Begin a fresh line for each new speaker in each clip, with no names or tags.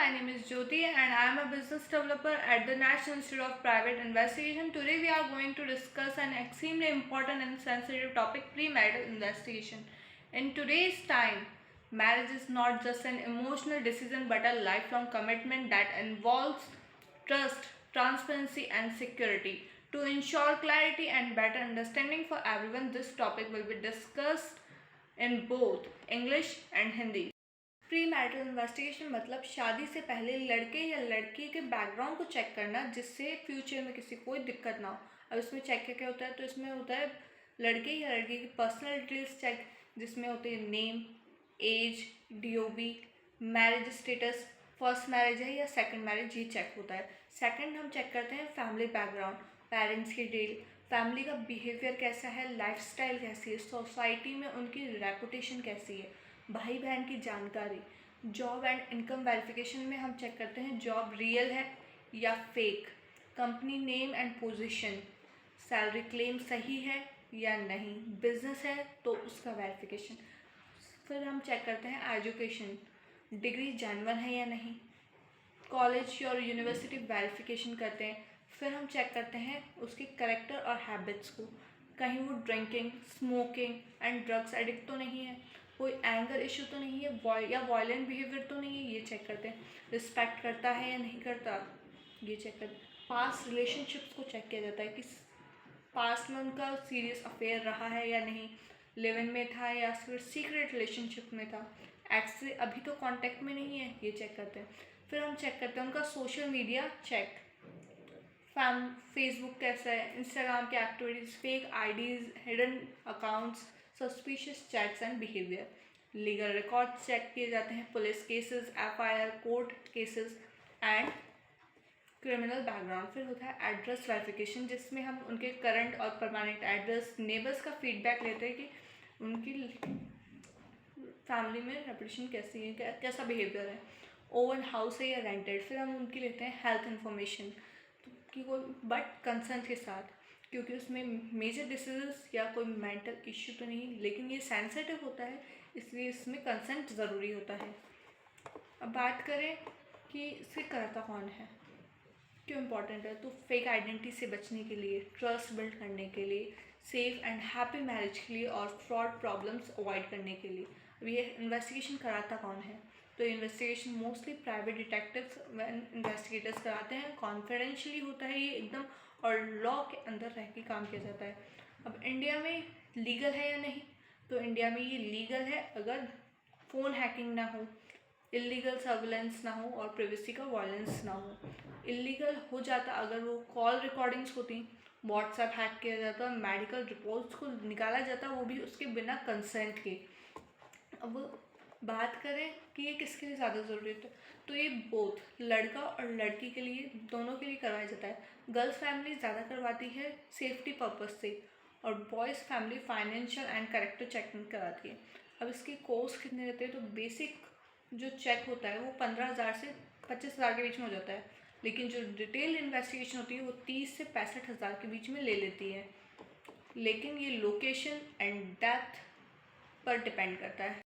my name is Jyoti and I am a business developer at the National Institute of Private Investigation. Today we are going to discuss an extremely important and sensitive topic, premarital investigation. In today's time, marriage is not just an emotional decision but a lifelong commitment that involves trust, transparency and security. To ensure clarity and better understanding for everyone, this topic will be discussed in both English and Hindi. Pre marital investigation मतलब शादी से पहले लड़के या लड़की के background को check करना जिससे फ्यूचर में किसी कोई दिक्कत ना हो। अब इसमें चेक क्या क्या होता है, तो इसमें होता है लड़के या लड़की की पर्सनल डिटेल्स चेक, जिसमें होते हैं name, age, DOB, marriage status, first marriage है या सेकंड मैरिज, ये चेक होता है। सेकंड हम चेक करते हैं फैमिली बैकग्राउंड, पेरेंट्स की डिटेल, फैमिली का बिहेवियर कैसा है, लाइफस्टाइल कैसी है, सोसाइटी में उनकी रेपुटेशन कैसी है, भाई बहन की जानकारी। जॉब एंड इनकम वेरिफिकेशन में हम चेक करते हैं जॉब रियल है या fake, company name and position, salary claim सही है या नहीं, बिजनेस है तो उसका वेरिफिकेशन। फिर हम चेक करते हैं एजुकेशन, डिग्री जेन्युइन है या नहीं, कॉलेज और यूनिवर्सिटी वेरिफिकेशन करते हैं। फिर हम चेक करते हैं उसके करेक्टर और हैबिट्स को, कहीं वो drinking, smoking and drugs addict तो नहीं है, कोई एंगर इशू तो नहीं है या वायलेंट बिहेवियर तो नहीं है, ये चेक करते हैं। रिस्पेक्ट करता है या नहीं करता, ये चेक करते हैं। पास्ट रिलेशनशिप्स को चेक किया जाता है कि पास्ट में उनका सीरियस अफेयर रहा है या नहीं, लिव इन में था या फिर सीक्रेट रिलेशनशिप में था, एक्स से अभी तो कांटेक्ट में नहीं है, ये चेक करते हैं। फिर हम चेक करते हैं उनका सोशल मीडिया चेक, फेसबुक कैसा है, इंस्टाग्राम की activities, fake IDs, hidden accounts, suspicious chats and behaviour. Legal record check किए जाते हैं, police cases, FIR, court cases and criminal background. फिर होता है एड्रेस वेरिफिकेशन, जिसमें हम उनके करंट और परमानेंट एड्रेस, नेबर्स का फीडबैक लेते हैं कि उनकी फैमिली में रेपुटेशन कैसी है, कैसा बिहेवियर है, ओवन हाउस है या रेंटेड। फिर हम उनकी लेते हैं हेल्थ इन्फॉर्मेशन कि कोई बट कंसर्न के साथ, क्योंकि उसमें मेजर डिसीजेस या कोई मेंटल इश्यू तो नहीं, लेकिन ये सेंसिटिव होता है इसलिए इसमें कंसेंट ज़रूरी होता है। अब बात करें कि इसके करता कौन है, क्यों इम्पॉर्टेंट है, तो फेक आइडेंटिटी से बचने के लिए, ट्रस्ट बिल्ड करने के लिए, सेफ एंड हैप्पी मैरिज के लिए और फ्रॉड प्रॉब्लम्स अवॉइड करने के लिए। अब ये इन्वेस्टिगेशन कराता कौन है, तो investigation mostly private detectives investigators कराते हैं, कॉन्फिडेंशियली होता है ये एकदम, और लॉ के अंदर रह के काम किया जाता है। अब इंडिया में लीगल है या नहीं, तो इंडिया में ये लीगल है अगर फ़ोन हैकिंग ना हो, इलीगल सर्विलेंस ना हो और प्राइवेसी का वायलेंस ना हो। इलीगल हो जाता अगर वो कॉल रिकॉर्डिंग्स होती, व्हाट्सएप हैक किया जाता, मेडिकल रिपोर्ट्स को निकाला जाता, वो भी उसके बिना कंसेंट के। अब बात करें कि ये किसके लिए ज़्यादा ज़रूरी है, तो ये बोथ लड़का और लड़की के लिए, दोनों के लिए करवाया जाता है। गर्ल्स फैमिली ज़्यादा करवाती है सेफ्टी पर्पज़ से, और boys family financial and character checking कराती है। अब इसके कोर्स कितने रहते हैं, तो बेसिक जो चेक होता है वो 15,000 से 25,000 के बीच में हो जाता है, लेकिन जो डिटेल इन्वेस्टिगेशन होती है वो 30 से 65,000 के बीच में ले लेती है, लेकिन ये लोकेशन एंड डेप्थ पर डिपेंड करता है।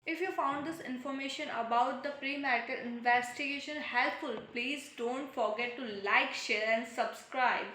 If you found this information about the premarital investigation helpful, please don't forget to like, share and subscribe.